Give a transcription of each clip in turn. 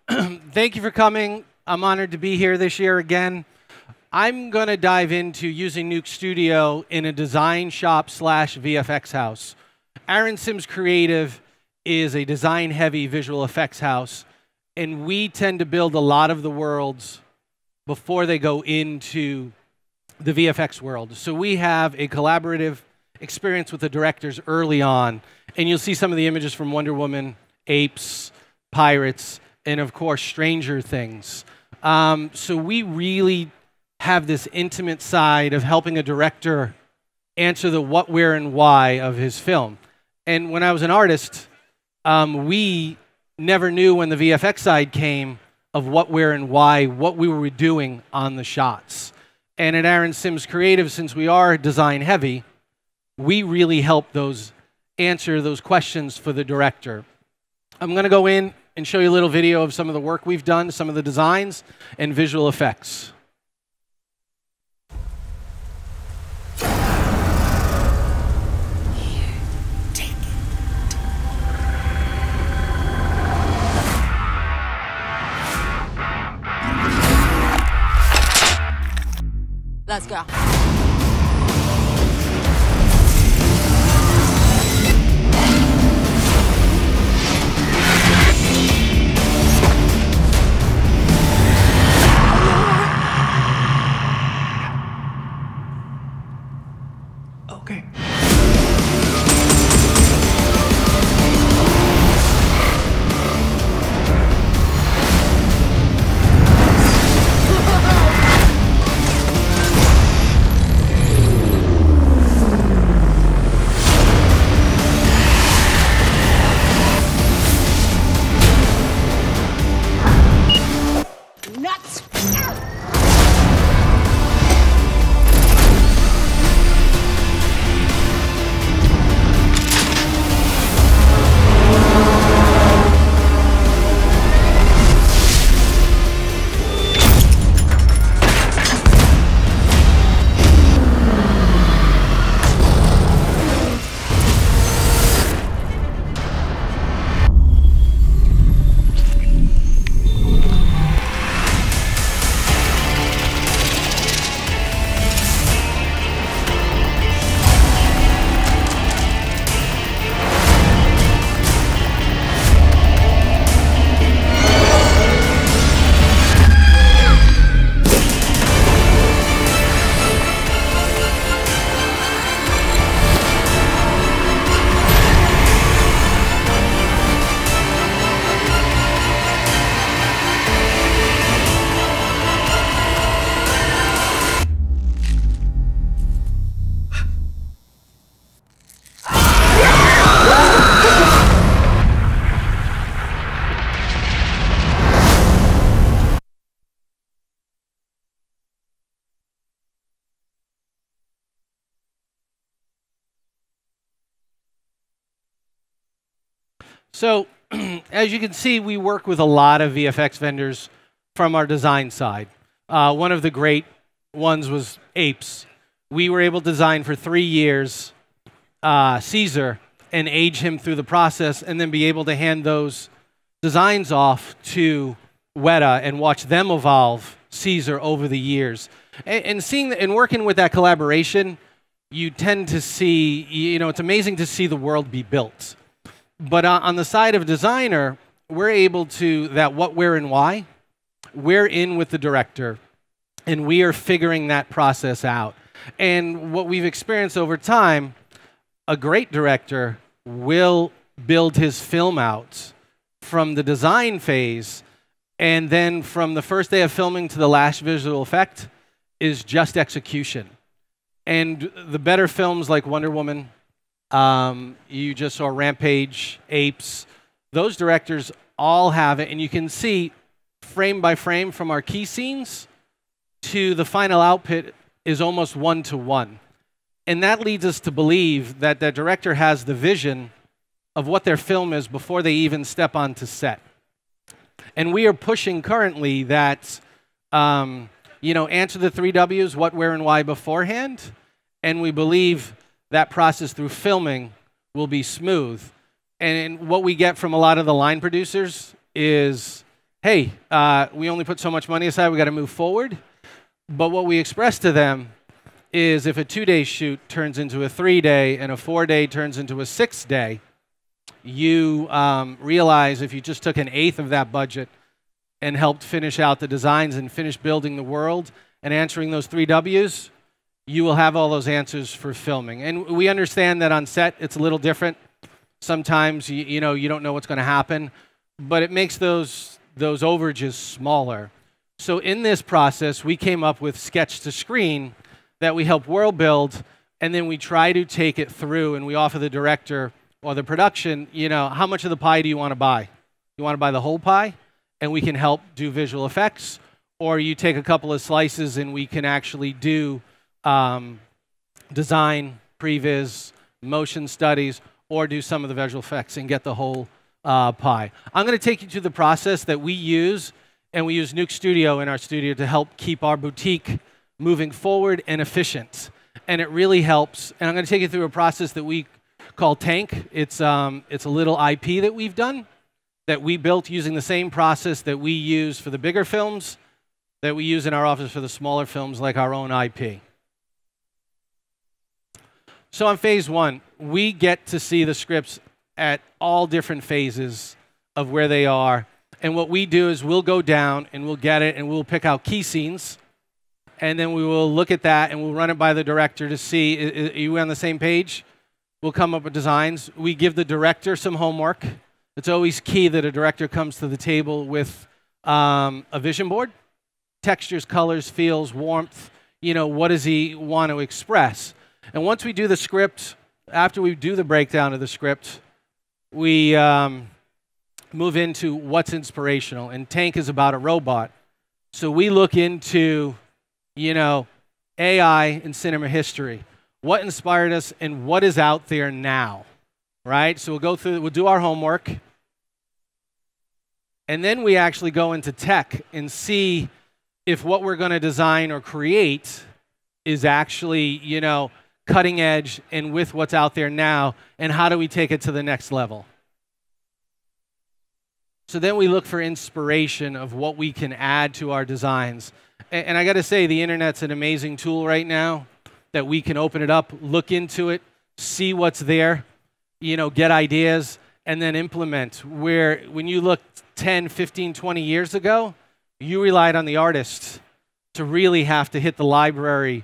thank you for coming. I'm honored to be here this year again. I'm going to dive into using Nuke Studio in a design shop / VFX house. Aaron Sims Creative is a design-heavy visual effects house, and we tend to build a lot of the worlds before they go into the VFX world. So we have a collaborative experience with the directors early on, and you'll see some of the images from Wonder Woman, Apes, Pirates, and of course, Stranger Things. So we really have this intimate side of helping a director answer the what, where, and why of his film. And when I was an artist, we never knew when the VFX side came of what, where, and why, what we were doing on the shots. And at Aaron Sims Creative, since we are design heavy, we really help answer those questions for the director. I'm going to go in and show you a little video of some of the work we've done, some of the designs, and visual effects. Let's go. Okay. Nuts! So, as you can see, we work with a lot of VFX vendors from our design side. One of the great ones was Apes. We were able to design for 3 years Caesar and age him through the process, and then be able to hand those designs off to Weta and watch them evolve Caesar over the years. And seeing and working with that collaboration, you tend to see, it's amazing to see the world be built. But on the side of designer, we're able to, that what, where, and why, we're in with the director, and we are figuring that process out. And what we've experienced over time, a great director will build his film out from the design phase, and then from the first day of filming to the last visual effect is just execution. And the better films like Wonder Woman, you just saw Rampage, Apes, those directors all have it, and you can see frame by frame from our key scenes to the final output is almost one-to-one. And that leads us to believe that the director has the vision of what their film is before they even step onto set. And we are pushing currently that, answer the 3 W's, what, where, and why beforehand, and we believe that process through filming will be smooth. And what we get from a lot of the line producers is hey, we only put so much money aside, we got to move forward. But what we express to them is if a 2-day shoot turns into a 3-day and a 4-day turns into a 6-day, you realize if you just took 1/8 of that budget and helped finish out the designs and finish building the world and answering those 3 W's, you will have all those answers for filming. And we understand that on set it's a little different. Sometimes you don't know what's going to happen, but it makes those overages smaller. So in this process, we came up with sketch to screen that we help world build, and then we try to take it through, and we offer the director or the production, how much of the pie do you want to buy? You want to buy the whole pie, and we can help do visual effects, or you take a couple of slices and we can actually do design, previs, motion studies, or do some of the visual effects and get the whole pie. I'm going to take you through the process that we use, and we use Nuke Studio in our studio to help keep our boutique moving forward and efficient. And it really helps. And I'm going to take you through a process that we call Tank. It's a little IP that we've done, that we built using the same process that we use for the bigger films, that we use in our office for the smaller films, like our own IP. So on phase 1, we get to see the scripts at all different phases of where they are. And what we do is we'll go down and we'll get it and we'll pick out key scenes. And then we will look at that and we'll run it by the director to see, are you on the same page? We'll come up with designs. We give the director some homework. It's always key that a director comes to the table with a vision board. Textures, colors, feels, warmth. What does he want to express? And once we do the script, after we do the breakdown of the script, we move into what's inspirational. And Tank is about a robot. So we look into, AI in cinema history. What inspired us and what is out there now, right? So we'll do our homework. And then we actually go into tech and see if what we're going to design or create is actually, cutting edge and with what's out there now, and how do we take it to the next level. So then we look for inspiration of what we can add to our designs. And I got to say, the internet's an amazing tool right now that we can open it up, look into it, see what's there, get ideas, and then implement. Where when you look 10, 15, 20 years ago, you relied on the artists to really have to hit the library,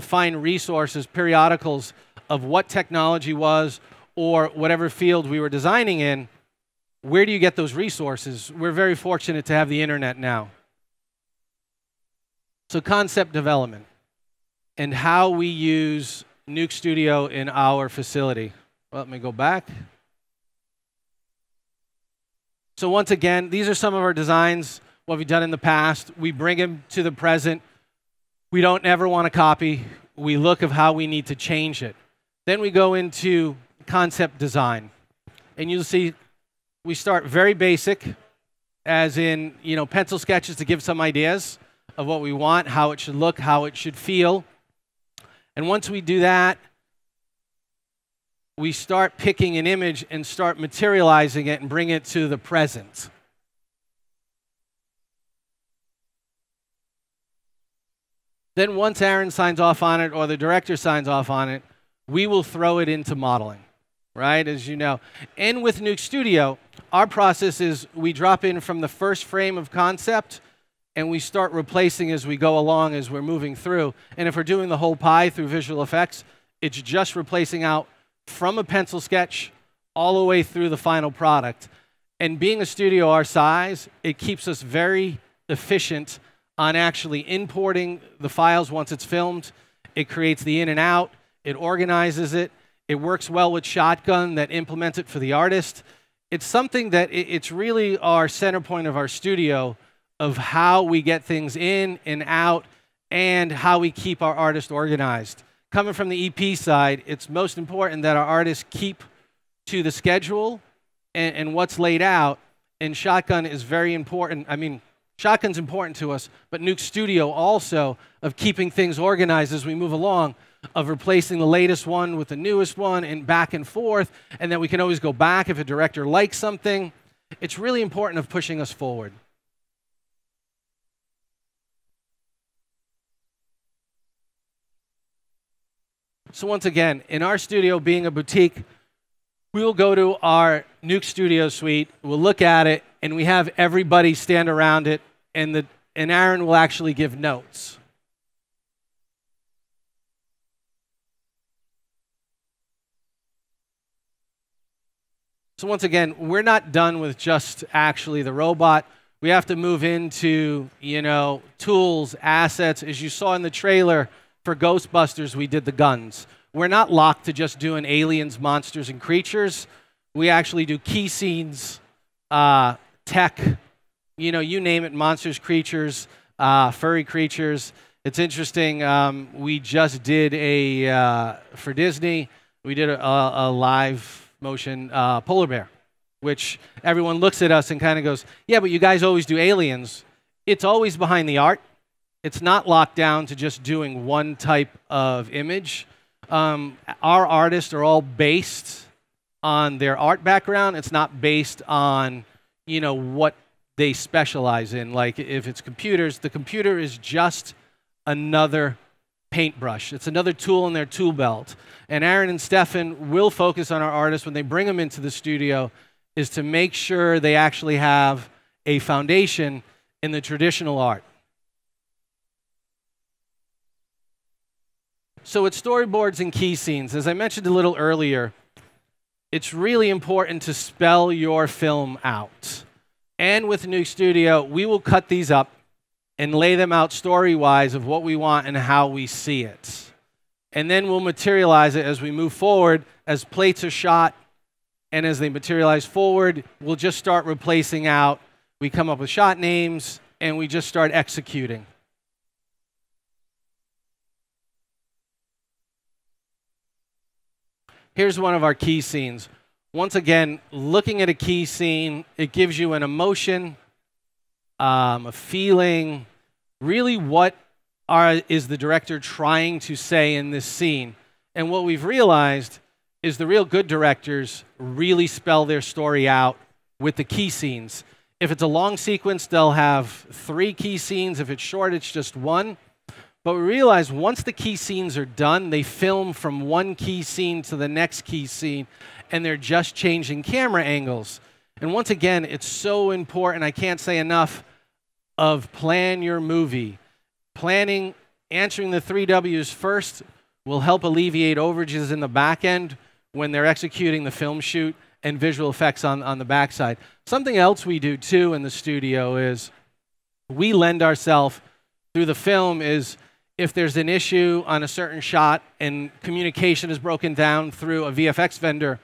find resources, periodicals of what technology was or whatever field we were designing in. Where do you get those resources? We're very fortunate to have the internet now. So concept development and how we use Nuke Studio in our facility. Well, let me go back. So once again, these are some of our designs, what we've done in the past. We bring them to the present. We don't ever want to copy. We look of how we need to change it. Then we go into concept design. And you'll see we start very basic, as in, pencil sketches to give some ideas of what we want, how it should look, how it should feel. And once we do that, we start picking an image and start materializing it and bring it to the present. Then once Aaron signs off on it or the director signs off on it, we will throw it into modeling, right, as you know. And with Nuke Studio, our process is we drop in from the first frame of concept and we start replacing as we go along as we're moving through. And if we're doing the whole pie through visual effects, it's just replacing out from a pencil sketch all the way through the final product. And being a studio our size, it keeps us very efficient on actually importing the files once it's filmed. It creates the in and out. It organizes it. It works well with Shotgun that implements it for the artist. It's something that it's really our center point of our studio of how we get things in and out and how we keep our artists organized. Coming from the EP side, it's most important that our artists keep to the schedule and what's laid out. And Shotgun is very important. I mean, Shotgun's important to us, but Nuke Studio also of keeping things organized as we move along, of replacing the latest one with the newest one and back and forth, and then we can always go back if a director likes something. It's really important of pushing us forward. So once again, in our studio being a boutique, we will go to our Nuke studio suite, we'll look at it, and we have everybody stand around it, and Aaron will actually give notes. So once again, we're not done with just actually the robot. We have to move into, tools, assets. As you saw in the trailer for Ghostbusters, we did the guns. We're not locked to just doing aliens, monsters, and creatures. We actually do key scenes, tech, you name it, monsters, creatures, furry creatures. It's interesting. We just did for Disney, we did a live motion polar bear, which everyone looks at us and kind of goes, yeah, but you guys always do aliens. It's always behind the art. It's not locked down to just doing one type of image. Our artists are all based on their art background. It's not based on, what they specialize in. Like if it's computers, the computer is just another paintbrush. It's another tool in their tool belt. And Aaron and Stefan will focus on our artists when they bring them into the studio is to make sure they actually have a foundation in the traditional art. So with storyboards and key scenes, as I mentioned a little earlier, it's really important to spell your film out. And with Nuke Studio, we will cut these up and lay them out story-wise of what we want and how we see it. And then we'll materialize it as we move forward, as plates are shot, and as they materialize forward, we'll just start replacing out. We come up with shot names, and we just start executing. Here's one of our key scenes. Once again, looking at a key scene, it gives you an emotion, a feeling, really what is the director trying to say in this scene. And what we've realized is the real good directors really spell their story out with the key scenes. If it's a long sequence, they'll have 3 key scenes. If it's short, it's just 1. But we realize once the key scenes are done, they film from one key scene to the next key scene, and they're just changing camera angles. And once again, it's so important, I can't say enough, of plan your movie. Planning, answering the 3 W's first will help alleviate overages in the back end when they're executing the film shoot and visual effects on the backside. Something else we do too in the studio is we lend ourselves through the film is if there's an issue on a certain shot and communication is broken down through a VFX vendor,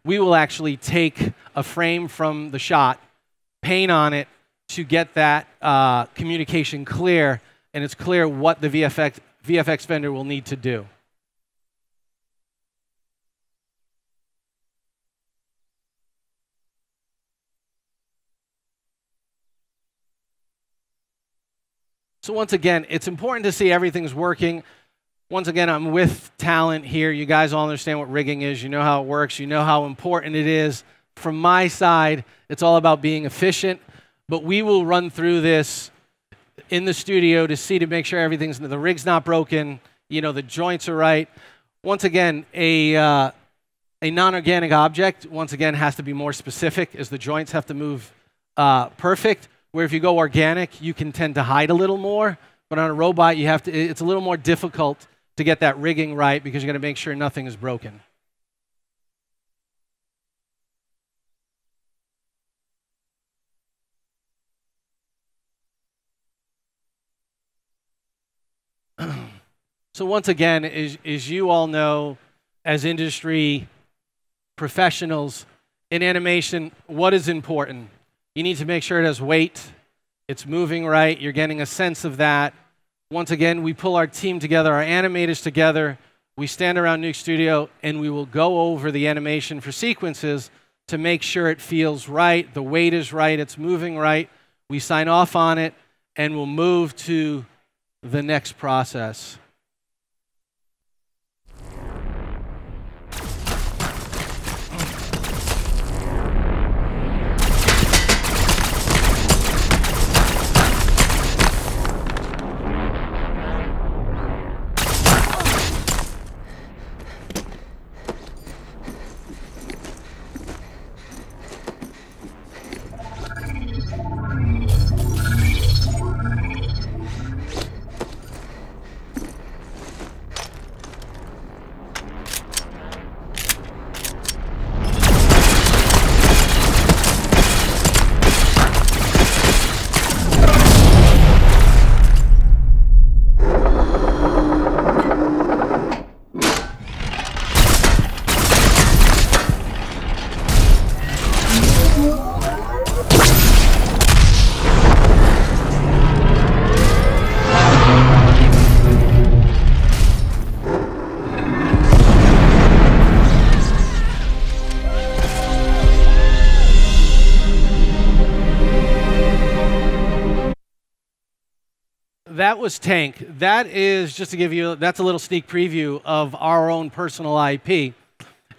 we will actually take a frame from the shot, paint on it to get that communication clear, and it's clear what the VFX vendor will need to do. So once again, it's important to see everything's working. Once again, I'm with talent here. You guys all understand what rigging is. You know how it works. You know how important it is. From my side, it's all about being efficient. But we will run through this in the studio to make sure the rig's not broken, the joints are right. Once again, a non-organic object, once again, has to be more specific as the joints have to move perfect. Where if you go organic, you can tend to hide a little more. But on a robot, it's a little more difficult to get that rigging right because you're going to make sure nothing is broken. So once again, as you all know, as industry professionals in animation, what is important? You need to make sure it has weight, it's moving right, you're getting a sense of that. Once again, we pull our team together, our animators together, we stand around Nuke Studio, and we will go over the animation for sequences to make sure it feels right, the weight is right, it's moving right. We sign off on it, and we'll move to the next process. that was Tank. That is, just to give you, that's a little sneak preview of our own personal IP.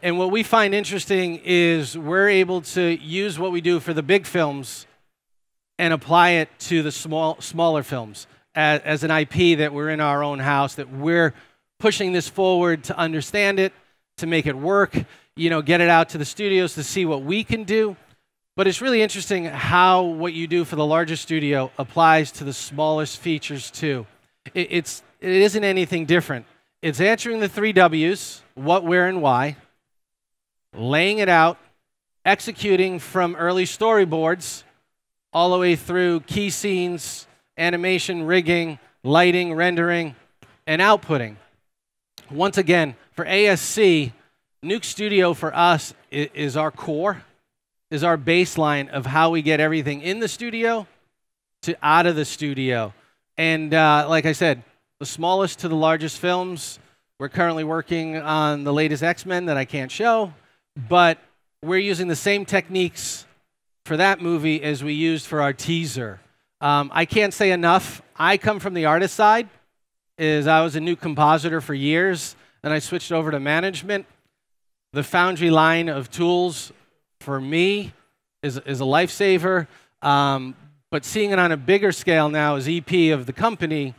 And what we find interesting is we're able to use what we do for the big films and apply it to the smaller films as an IP that we're in our own house, that we're pushing this forward to understand it, to make it work, get it out to the studios to see what we can do. But it's really interesting how what you do for the largest studio applies to the smallest features too. It isn't anything different. It's answering the 3 W's, what, where, and why, laying it out, executing from early storyboards all the way through key scenes, animation, rigging, lighting, rendering, and outputting. Once again, for ASC, Nuke Studio for us is our core, is our baseline of how we get everything in the studio to out of the studio. And like I said, the smallest to the largest films, we're currently working on the latest X-Men that I can't show, but we're using the same techniques for that movie as we used for our teaser. I can't say enough. I come from the artist side. I was a Nuke compositor for years, and I switched over to management. The Foundry line of tools, for me, is a lifesaver. But seeing it on a bigger scale now as EP of the company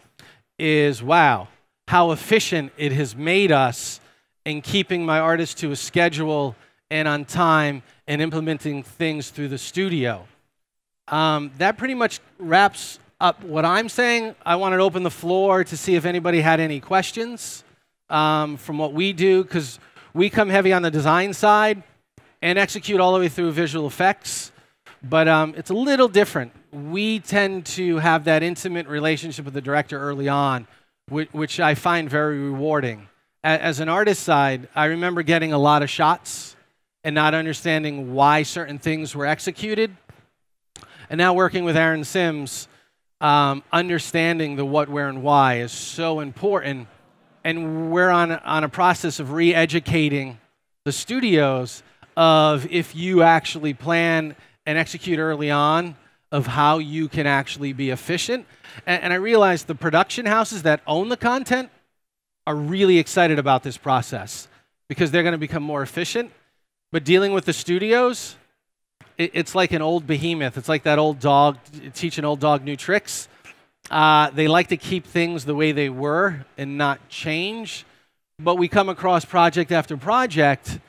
is, wow, how efficient it has made us in keeping my artists to a schedule and on time and implementing things through the studio. That pretty much wraps up what I'm saying. I wanted to open the floor to see if anybody had any questions from what we do, because we come heavy on the design side and execute all the way through visual effects. But it's a little different. We tend to have that intimate relationship with the director early on, which I find very rewarding. As an artist side, I remember getting a lot of shots and not understanding why certain things were executed. And now working with Aaron Sims, understanding the what, where, and why is so important. And we're on a process of re-educating the studios of, if you actually plan and execute early on, of how you can actually be efficient. And I realized the production houses that own the content are really excited about this process because they're going to become more efficient. But dealing with the studios, it's like an old behemoth. It's like that old dog, teach an old dog new tricks. They like to keep things the way they were and not change. But we come across project after project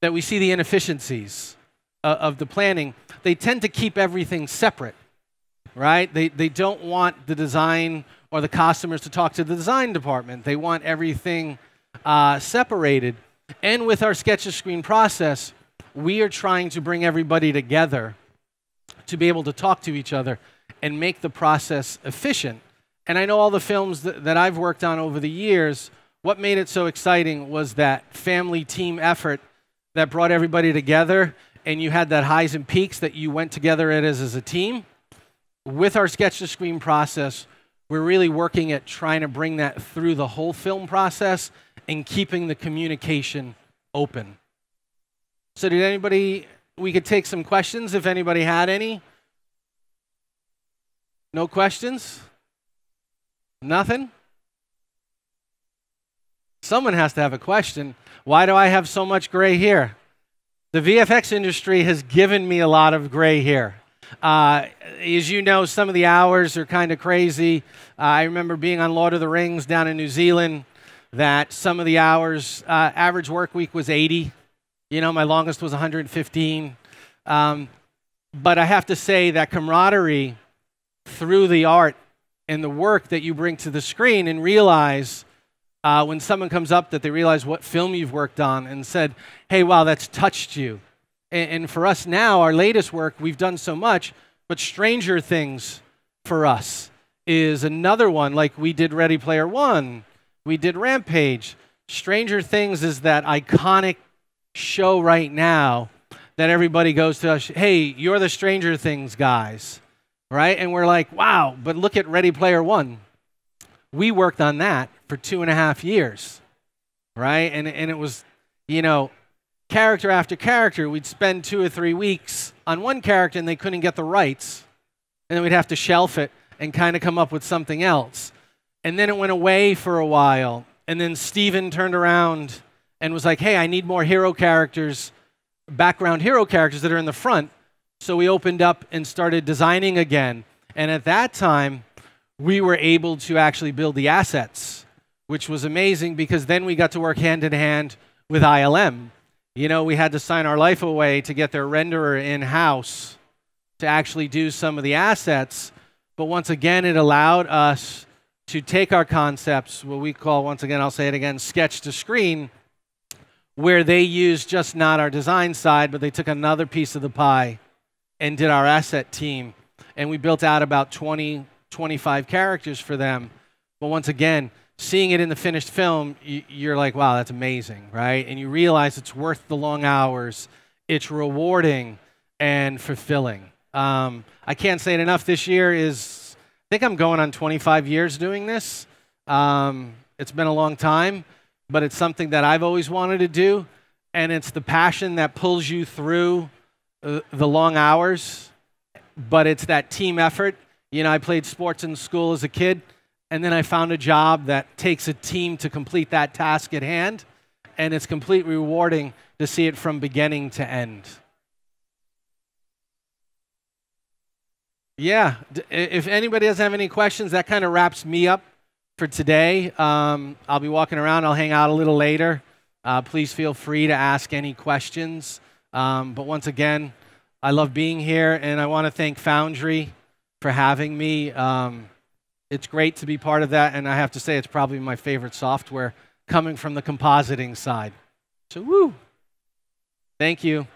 that we see the inefficiencies of the planning. They tend to keep everything separate, right? They don't want the design or the customers to talk to the design department. They want everything separated. And with our sketch-to-screen process, we are trying to bring everybody together to be able to talk to each other and make the process efficient. And I know all the films that I've worked on over the years, what made it so exciting was that family team effort that brought everybody together, and you had that highs and peaks that you went together as a team. With our sketch-to-screen process, we're really working at trying to bring that through the whole film process and keeping the communication open. So did anybody, we could take some questions if anybody had any. No questions? Nothing? Someone has to have a question. Why do I have so much gray hair? The VFX industry has given me a lot of gray hair. As you know, some of the hours are kind of crazy. I remember being on Lord of the Rings down in New Zealand, that some of the hours, average work week was 80. You know, my longest was 115. But I have to say that camaraderie through the art and the work that you bring to the screen, and realize when someone comes up that they realize what film you've worked on and said, hey, wow, that's touched you. And for us now, our latest work, we've done so much, but Stranger Things for us is another one. Like we did Ready Player One, we did Rampage. Stranger Things is that iconic show right now that everybody goes to us, hey, you're the Stranger Things guys, right? And we're like, wow, but look at Ready Player One. We worked on that for 2.5 years, right? And it was, you know, character after character. We'd spend 2 or 3 weeks on one character and they couldn't get the rights. And then we'd have to shelf it and kind of come up with something else. And then it went away for a while. And then Steven turned around and was like, hey, I need more hero characters, background hero characters that are in the front. So we opened up and started designing again. And at that time, we were able to actually build the assets, which was amazing because then we got to work hand in hand with ILM. You know, we had to sign our life away to get their renderer in-house to actually do some of the assets. But once again, it allowed us to take our concepts, what we call, once again, I'll say it again, sketch to screen, where they used just not our design side, but they took another piece of the pie and did our asset team. And we built out about 20, 25 characters for them. But once again, seeing it in the finished film, you're like, wow, that's amazing, right? And you realize it's worth the long hours. It's rewarding and fulfilling. I can't say it enough. This year is, I think I'm going on 25 years doing this. It's been a long time, but it's something that I've always wanted to do. And it's the passion that pulls you through the long hours, but it's that team effort. You know, I played sports in school as a kid, and then I found a job that takes a team to complete that task at hand, and it's completely rewarding to see it from beginning to end. Yeah, if anybody doesn't have any questions, that kind of wraps me up for today. I'll be walking around. I'll hang out a little later. Please feel free to ask any questions. But once again, I love being here, and I want to thank Foundry for having me. It's great to be part of that, and I have to say it's probably my favorite software coming from the compositing side. So, woo! Thank you.